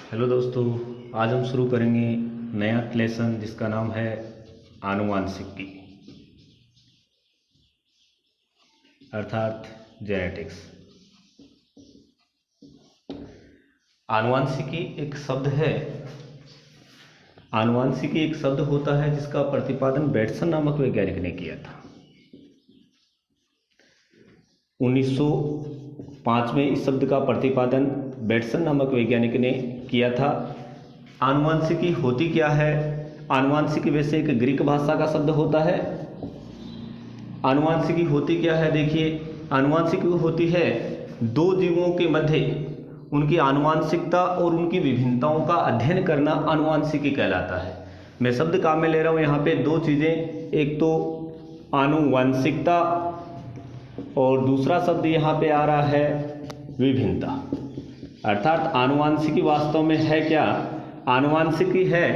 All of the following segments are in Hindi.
हेलो दोस्तों, आज हम शुरू करेंगे नया लेसन जिसका नाम है आनुवांशिकी अर्थात जेनेटिक्स। आनुवांशिकी एक शब्द है। आनुवांशिकी एक शब्द होता है जिसका प्रतिपादन बेटसन नामक वैज्ञानिक ने किया था। 1905 में इस शब्द का प्रतिपादन बेटसन नामक वैज्ञानिक ने किया था। आनुवांशिकी होती क्या है? आनुवांशिकी वैसे एक ग्रीक भाषा का शब्द होता है। आनुवांशिकी होती क्या है? देखिए, आनुवांशिकी होती है दो जीवों के मध्य उनकी आनुवांशिकता और उनकी विभिन्नताओं का अध्ययन करना आनुवांशिकी कहलाता है। मैं शब्द काम में ले रहा हूँ यहाँ पे दो चीज़ें, एक तो आनुवांशिकता और दूसरा शब्द यहाँ पे आ रहा है विभिन्नता। अर्थात आनुवांशिकी वास्तव में है क्या? आनुवांशिकी है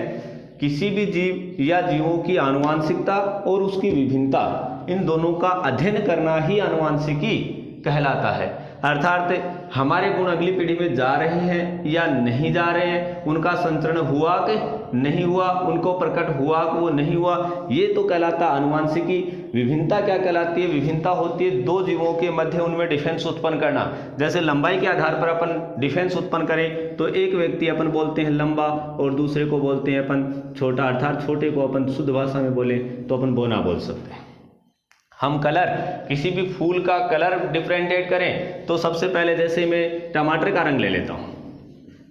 किसी भी जीव या जीवों की आनुवांशिकता और उसकी विभिन्नता, इन दोनों का अध्ययन करना ही आनुवांशिकी कहलाता है। अर्थात हमारे गुण अगली पीढ़ी में जा रहे हैं या नहीं जा रहे हैं, उनका संचरण हुआ कि नहीं हुआ, उनको प्रकट हुआ कि वो नहीं हुआ, ये तो कहलाता आनुवांशिकी। विभिन्नता क्या कहलाती है? विभिन्नता होती है दो जीवों के मध्य उनमें डिफरेंस उत्पन्न करना। जैसे लंबाई के आधार पर अपन डिफरेंस उत्पन्न करें तो एक व्यक्ति अपन बोलते हैं लंबा और दूसरे को बोलते हैं अपन छोटा। अर्थात छोटे को अपन शुद्ध भाषा में बोले तो अपन बोना बोल सकते हैं। हम कलर, किसी भी फूल का कलर डिफरेंशिएट करें तो सबसे पहले जैसे मैं टमाटर का रंग ले लेता हूँ,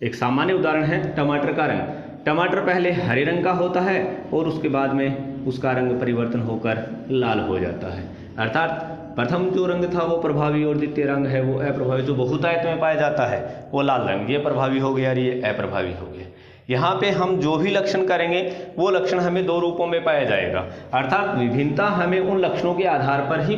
एक सामान्य उदाहरण है टमाटर का रंग। टमाटर पहले हरे रंग का होता है और उसके बाद में उसका रंग परिवर्तन होकर लाल हो जाता है। अर्थात प्रथम जो रंग था वो प्रभावी और द्वितीय रंग है वो अप्रभावी। जो बहुतायत में पाया जाता है वो लाल रंग, ये प्रभावी हो गया और ये अप्रभावी हो गया। यहाँ पे हम जो भी लक्षण करेंगे वो लक्षण हमें दो रूपों में पाया जाएगा। अर्थात विभिन्नता हमें उन लक्षणों के आधार पर ही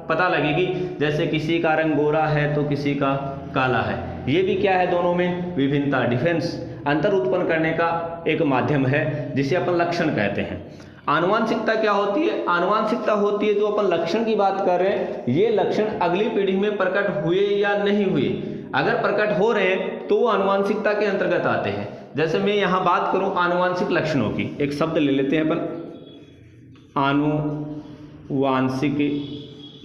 पता लगेगी। जैसे किसी का रंग गोरा है तो किसी का काला है, ये भी क्या है? दोनों में विभिन्नता, डिफरेंस, अंतर उत्पन्न करने का एक माध्यम है जिसे अपन लक्षण कहते हैं। आनुवांशिकता क्या होती है? आनुवांशिकता होती है जो अपन लक्षण की बात कर रहे हैं, ये लक्षण अगली पीढ़ी में प्रकट हुए या नहीं हुए। अगर प्रकट हो रहे हैं तो वो आनुवांशिकता के अंतर्गत आते हैं। जैसे मैं यहाँ बात करूँ आनुवांशिक लक्षणों की, एक शब्द ले लेते हैं अपन, आनुवांशिक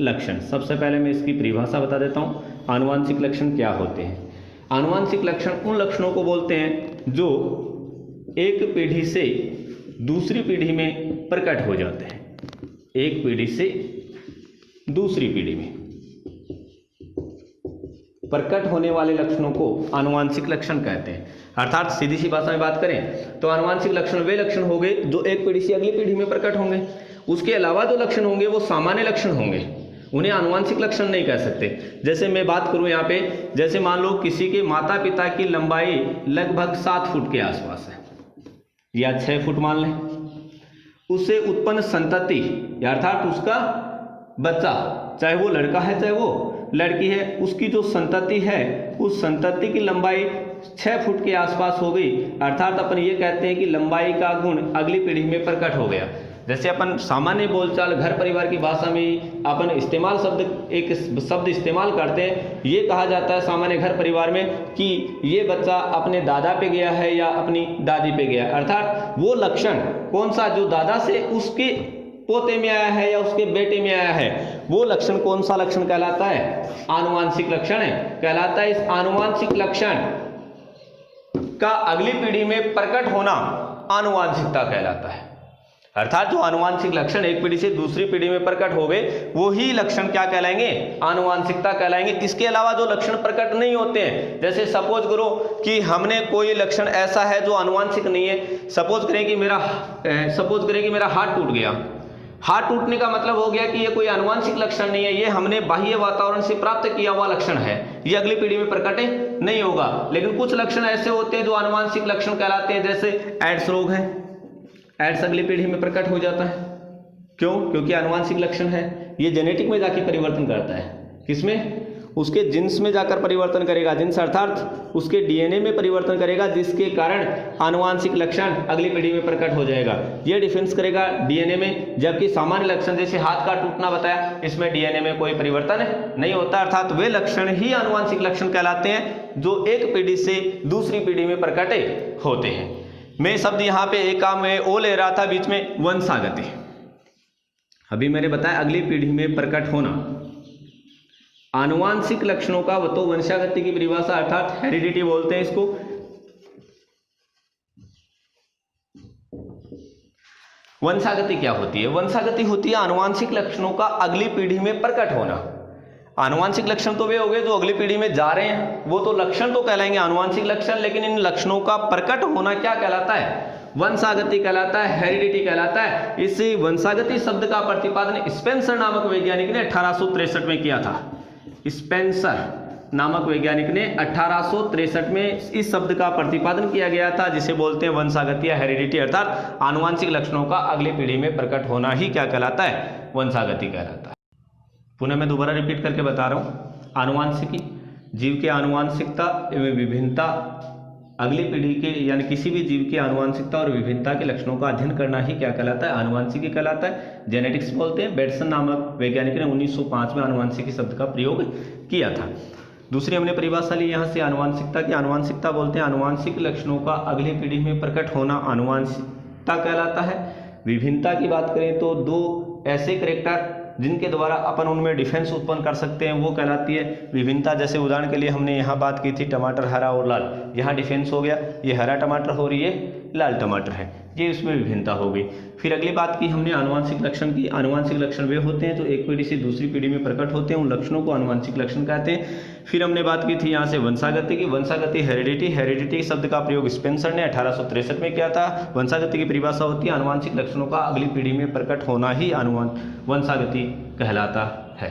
लक्षण। सबसे पहले मैं इसकी परिभाषा बता देता हूँ। आनुवांशिक लक्षण क्या होते हैं? आनुवांशिक लक्षण उन लक्षणों को बोलते हैं जो एक पीढ़ी से दूसरी पीढ़ी में प्रकट हो जाते हैं। एक पीढ़ी से दूसरी पीढ़ी में प्रकट होने वाले लक्षणों को आनुवांशिक लक्षण कहते हैं। अर्थात सीधी सी भाषा में बात करें तो आनुवांशिक लक्षण वे लक्षण होंगे जो एक पीढ़ी से अगली पीढ़ी में प्रकट होंगे। उसके अलावा जो लक्षण होंगे वो सामान्य लक्षण होंगे, उन्हें आनुवांशिक लक्षण नहीं कह सकते। जैसे मैं बात करूं यहाँ पे, जैसे मान लो किसी के माता पिता की लंबाई लगभग 7 फुट के आसपास है या 6 फुट मान लें, उससे उत्पन्न संतति अर्थात उसका बच्चा, चाहे वो लड़का है चाहे वो लड़की है, उसकी जो संतति है उस संतति की लंबाई 6 फुट के आसपास हो गई। अर्थात अपन ये कहते हैं कि लंबाई का गुण अगली पीढ़ी में प्रकट हो गया। जैसे अपन सामान्य बोलचाल घर परिवार की भाषा में अपन इस्तेमाल एक शब्द इस्तेमाल करते हैं, ये कहा जाता है सामान्य घर परिवार में कि ये बच्चा अपने दादा पे गया है या अपनी दादी पे गया। अर्थात वो लक्षण कौन सा जो दादा से उसके पोते में आया है या उसके बेटे में आया है, वो लक्षण कौन सा लक्षण कहलाता है? आनुवांशिक लक्षण कहलाता है। इस आनुवांशिक लक्षण का अगली पीढ़ी में प्रकट होना आनुवांशिकता कहलाता है। अर्थात जो आनुवांशिक लक्षण एक पीढ़ी से दूसरी पीढ़ी में प्रकट हो गए वो ही लक्षण क्या कहलाएंगे? आनुवांशिकता कहलाएंगे। इसके अलावा जो लक्षण प्रकट नहीं होते हैं, जैसे सपोज करो कि हमने कोई लक्षण ऐसा है जो आनुवांशिक नहीं है। सपोज करें कि मेरा हाथ टूट गया। हाथ टूटने का मतलब हो गया कि ये कोई आनुवांशिक लक्षण नहीं है, ये हमने बाह्य वातावरण से प्राप्त किया हुआ लक्षण है, ये अगली पीढ़ी में प्रकट नहीं होगा। लेकिन कुछ लक्षण ऐसे होते हैं जो आनुवांशिक लक्षण कहलाते हैं। जैसे एड्स रोग है, एड्स अगली पीढ़ी में प्रकट हो जाता है। क्यों? क्योंकि आनुवांशिक लक्षण है, ये जेनेटिक में जाके परिवर्तन करता है। किसमें? उसके जीन्स में जाकर परिवर्तन करेगा, जीन्स अर्थात उसके डीएनए में परिवर्तन करेगा, जिसके कारण आनुवांशिक लक्षण अगली पीढ़ी में प्रकट हो जाएगा। यह डिफेंस करेगा डीएनए में, जबकि सामान्य लक्षण जैसे हाथ का टूटना बताया, इसमें डीएनए में कोई परिवर्तन नहीं होता, अर्थात वे लक्षण ही आनुवांशिक लक्षण कहलाते हैं जो एक पीढ़ी से दूसरी पीढ़ी में प्रकट होते हैं। मैं शब्द यहाँ पे एक काम में ओ ले रहा था, बीच में वंशागति। अभी मैंने बताया अगली पीढ़ी में प्रकट होना आनुवांशिक लक्षणों का, तो वंशागति की परिभाषा अर्थात हेरिडिटी बोलते हैं इसको। वंशागति क्या होती है? वंशागति होती है आनुवांशिक लक्षणों का अगली पीढ़ी में प्रकट होना। आनुवांशिक लक्षण तो वे हो गए जो अगली पीढ़ी में जा रहे हैं, वो तो लक्षण तो कहलाएंगे आनुवांशिक लक्षण, लेकिन इन लक्षणों का प्रकट होना क्या कहलाता है? वंशागति कहलाता है, हेरिडिटी कहलाता है। इस वंशागति शब्द का प्रतिपादन स्पेंसर नामक वैज्ञानिक ने 1863 में किया था। स्पेंसर नामक वैज्ञानिक ने 1863 में इस शब्द का प्रतिपादन किया गया था, जिसे बोलते हैं वंशागति या हेरिडिटी, अर्थात आनुवांशिक लक्षणों का अगली पीढ़ी में प्रकट होना ही क्या कहलाता है? वंशागति कहलाता है। पुनः मैं दोबारा रिपीट करके बता रहा हूँ, आनुवांशिकी जीव के आनुवांशिकता एवं विभिन्नता, अगली पीढ़ी के यानी किसी भी जीव की आनुवांशिकता और विभिन्नता के लक्षणों का अध्ययन करना ही क्या कहलाता है? आनुवांशिकी कहलाता है। जेनेटिक्स बोलते हैं। बेटसन नामक वैज्ञानिक ने 1905 में आनुवांशिकी शब्द का प्रयोग किया था। दूसरी हमने परिभाषा ली यहाँ से आनुवांशिकता की। आनुवांशिकता बोलते हैं आनुवांशिक लक्षणों का अगली पीढ़ी में प्रकट होना आनुवांशिकता कहलाता है। विभिन्नता की बात करें तो दो ऐसे कैरेक्टर जिनके द्वारा अपन उनमें डिफेंस उत्पन्न कर सकते हैं, वो कहलाती है विभिन्नता। जैसे उदाहरण के लिए हमने यहाँ बात की थी टमाटर हरा और लाल, यहाँ डिफेंस हो गया, ये हरा टमाटर हो रही है, लाल टमाटर है, ये इसमें विभिन्नता हो गई। फिर अगली बात की हमने आनुवांशिक लक्षण की। आनुवांशिक लक्षण वे होते हैं जो एक पीढ़ी से दूसरी पीढ़ी में प्रकट होते हैं, उन लक्षणों को आनुवांशिक लक्षण कहते हैं। फिर हमने बात की थी यहाँ से वंशागति की। वंशागति हेरिडिटी, हेरिडिटी शब्द का प्रयोग स्पेंसर ने 1863 में किया था। वंशागति की परिभाषा होती है आनुवांशिक लक्षणों का अगली पीढ़ी में प्रकट होना ही वंशागति कहलाता है।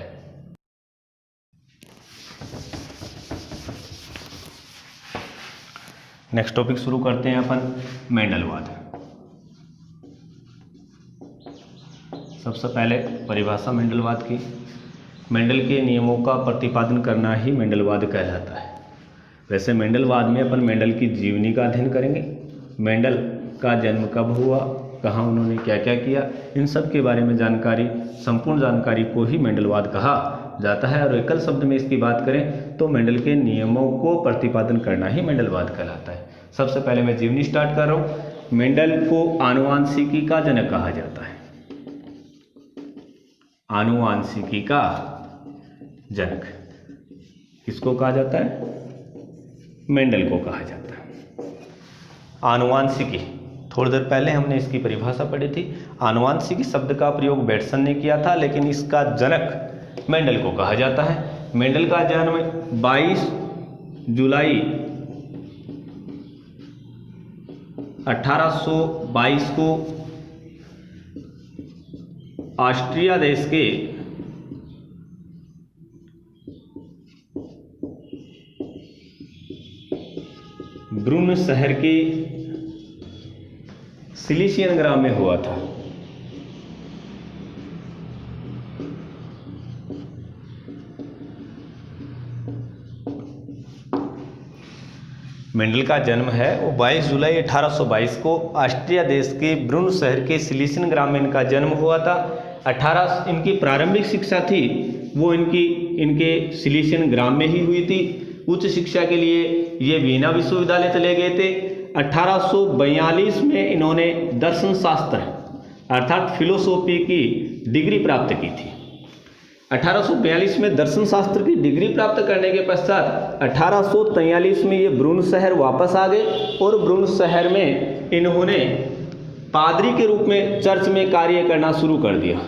नेक्स्ट टॉपिक शुरू करते हैं अपन, मेंडलवाद। सबसे पहले परिभाषा मेंडलवाद की। मेंडल के नियमों का प्रतिपादन करना ही मेंडलवाद कहलाता है। वैसे मेंडलवाद में अपन मेंडल की जीवनी का अध्ययन करेंगे, मेंडल का जन्म कब हुआ, कहाँ उन्होंने क्या क्या किया, इन सब के बारे में जानकारी, संपूर्ण जानकारी को ही मेंडलवाद कहा जाता है। और एकल शब्द में इसकी बात करें तो मेंडल के नियमों को प्रतिपादन करना ही मेंडलवाद कहलाता है। सबसे पहले मैं जीवनी स्टार्ट कर रहा हूँ। मेंडल को आनुवांशिकी का जनक कहा जाता है। आनुवांशिकी का जनक किसको कहा जाता है? मेंडल को कहा जाता है। आनुवांशिकी, थोड़ी देर पहले हमने इसकी परिभाषा पढ़ी थी। आनुवांशिकी शब्द का प्रयोग बेटसन ने किया था, लेकिन इसका जनक मेंडल को कहा जाता है। मेंडल का जन्म 22 जुलाई 1822 को ऑस्ट्रिया देश के ब्रुन शहर के सिलिसियन ग्राम में हुआ था। मेंडल का जन्म है वो 22 जुलाई 1822 को ऑस्ट्रिया देश के ब्रुन शहर के सिलिसियन ग्राम में इनका जन्म हुआ था। इनकी प्रारंभिक शिक्षा थी वो इनके सिलिसियन ग्राम में ही हुई थी। उच्च शिक्षा के लिए ये वीना विश्वविद्यालय चले गए थे। 1842 में इन्होंने दर्शन शास्त्र अर्थात फिलोसॉफी की डिग्री प्राप्त की थी। 1842 में दर्शन शास्त्र की डिग्री प्राप्त करने के पश्चात 1843 में ये ब्रुन शहर वापस आ गए और ब्रुन शहर में इन्होंने पादरी के रूप में चर्च में कार्य करना शुरू कर दिया।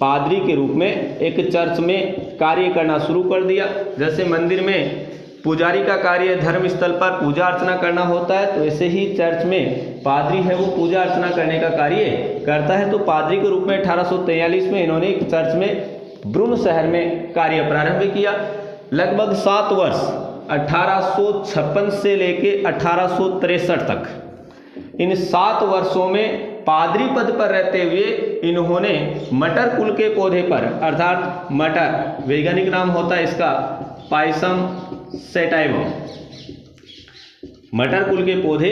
पादरी के रूप में एक चर्च में कार्य करना शुरू कर दिया। जैसे मंदिर में पुजारी का कार्य धर्म स्थल पर पूजा अर्चना करना होता है, तो ऐसे ही चर्च में पादरी है वो पूजा अर्चना करने का कार्य करता है। तो पादरी के रूप में 1843 में इन्होंने एक चर्च में ब्रुन शहर में कार्य प्रारंभ किया। लगभग 7 वर्ष 1856 से लेके 1863 तक इन 7 वर्षों में पादरी पद पर रहते हुए इन्होंने मटर कुल के पौधे पर, अर्थात मटर वैज्ञानिक नाम होता है इसका पायसम सेटाइवम, मटर कुल के पौधे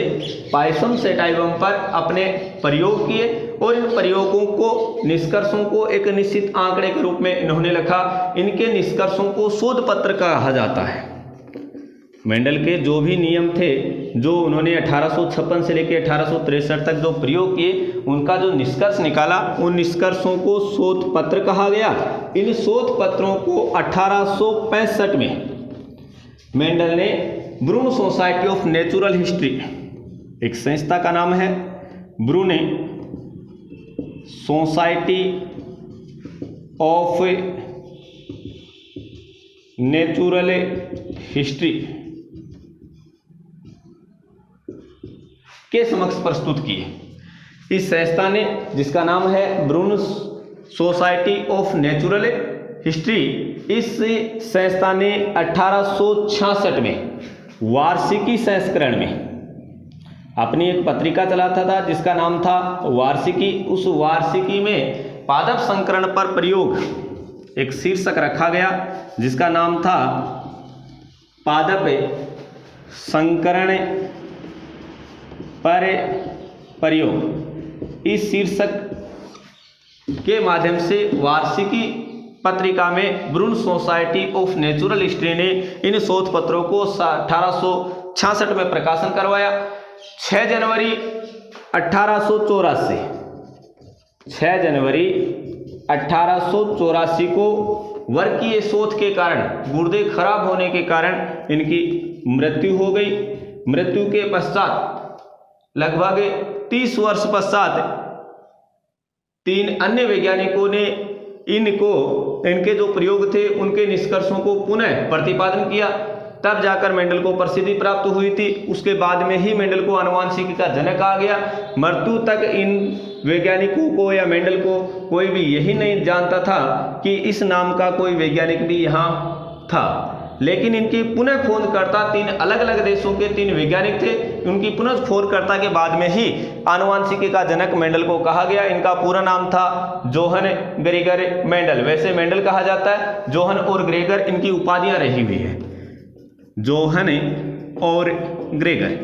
पायसम सेटाइवम पर अपने प्रयोग किए और इन प्रयोगों को, निष्कर्षों को एक निश्चित आंकड़े के रूप में इन्होंने लिखा। इनके निष्कर्षों को शोध पत्र कहा जाता है। मेंडल के जो भी नियम थे, जो उन्होंने 1856 से लेकर 1863 तक जो प्रयोग किए, उनका जो निष्कर्ष निकाला, उन निष्कर्षों को शोध पत्र कहा गया। इन शोध पत्रों को 1865 में मेंडल ने ब्रून सोसाइटी ऑफ नेचुरल हिस्ट्री, एक संस्था का नाम है ब्रून सोसाइटी ऑफ नेचुरल हिस्ट्री के समक्ष प्रस्तुत किए। इस संस्था ने, जिसका नाम है ब्रून सोसाइटी ऑफ नेचुरल हिस्ट्री, इस संस्था ने 1866 में वार्षिकी संस्करण में अपनी एक पत्रिका चलाता था जिसका नाम था वार्षिकी। उस वार्षिकी में पादप संकरण पर प्रयोग एक शीर्षक रखा गया जिसका नाम था पादप संकरण पर प्रयोग। इस शीर्षक के माध्यम से वार्षिकी पत्रिका में ब्रून सोसाइटी ऑफ नेचुरल हिस्ट्री ने इन शोध पत्रों को 1866 में प्रकाशन करवाया। 6 जनवरी 1884, 6 जनवरी 1884 को वर्गीय शोथ के कारण, गुर्दे खराब होने के कारण इनकी मृत्यु हो गई। मृत्यु के पश्चात लगभग 30 वर्ष पश्चात 3 अन्य वैज्ञानिकों ने इनके जो प्रयोग थे उनके निष्कर्षों को पुनः प्रतिपादन किया। तब जाकर मेंडल को प्रसिद्धि प्राप्त हुई थी। उसके बाद में ही मेंडल को आनुवांशिकी का जनक कहा गया। मृत्यु तक इन वैज्ञानिकों को या मेंडल को कोई भी यही नहीं जानता था कि इस नाम का कोई वैज्ञानिक भी यहाँ था। लेकिन इनकी पुनः खोजकर्ता 3 अलग अलग देशों के 3 वैज्ञानिक थे। उनकी पुनः खोजकर्ता के बाद में ही आनुवांशिकी का जनक मेंडल को कहा गया। इनका पूरा नाम था जोहन ग्रेगर मेंडल। वैसे मेंडल कहा जाता है, जोहन और ग्रेगर इनकी उपाधियां रही हुई है। जोहन और ग्रेगर,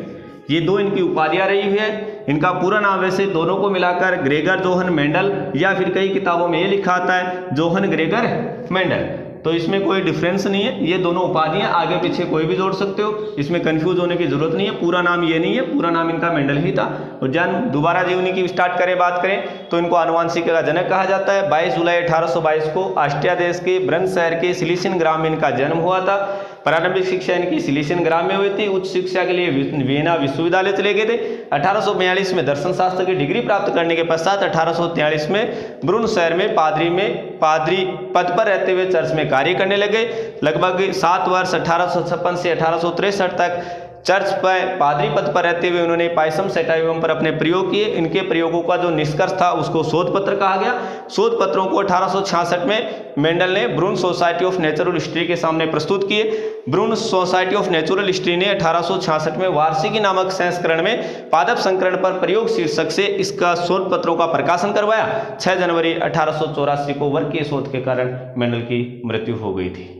ये 2 इनकी उपाधियां रही हुई है। इनका पूरा नाम वैसे दोनों को मिलाकर ग्रेगर जोहन मेंडल, या फिर कई किताबों में ये लिखा आता है जोहन ग्रेगर मेंडल। तो इसमें कोई डिफरेंस नहीं है, ये दोनों उपाधियां आगे पीछे कोई भी जोड़ सकते हो, इसमें कंफ्यूज होने की जरूरत नहीं है। पूरा नाम ये नहीं है, पूरा नाम इनका मेंडल ही था। और जन्म दोबारा जीवनी की स्टार्ट करें, बात करें तो इनको आनुवांशिकी का जनक कहा जाता है। 22 जुलाई 1822 को ऑस्ट्रिया देश के ब्रन शहर के सिलिसियन ग्राम में इनका जन्म हुआ था। प्रारंभिक शिक्षा इनकी सिलिसियन ग्राम में हुई थी। उच्च शिक्षा के लिए वियना विश्वविद्यालय चले गए थे। 1842 में दर्शन शास्त्र की डिग्री प्राप्त करने के पश्चात 1843 में ब्रून शहर में पादरी पद पर रहते हुए चर्च में कार्य करने लगे। लगभग 7 वर्ष 1856 से 1863 तक चर्च पर पादरी पद पर रहते हुए उन्होंने पायसम सेटाइवम पर अपने प्रयोग किए। इनके प्रयोगों का जो निष्कर्ष था उसको शोध पत्र कहा गया। शोध पत्रों को 1866 में मेंडल ने ब्रून सोसाइटी ऑफ नेचुरल हिस्ट्री के सामने प्रस्तुत किए। ब्रून सोसाइटी ऑफ नेचुरल हिस्ट्री ने 1866 में वार्षिकी नामक संस्करण में पादप संकरण पर प्रयोग शीर्षक से इसका शोध पत्रों का प्रकाशन करवाया। 6 जनवरी 1884 को वर्गीय शोथ के कारण मेंडल की मृत्यु हो गई थी।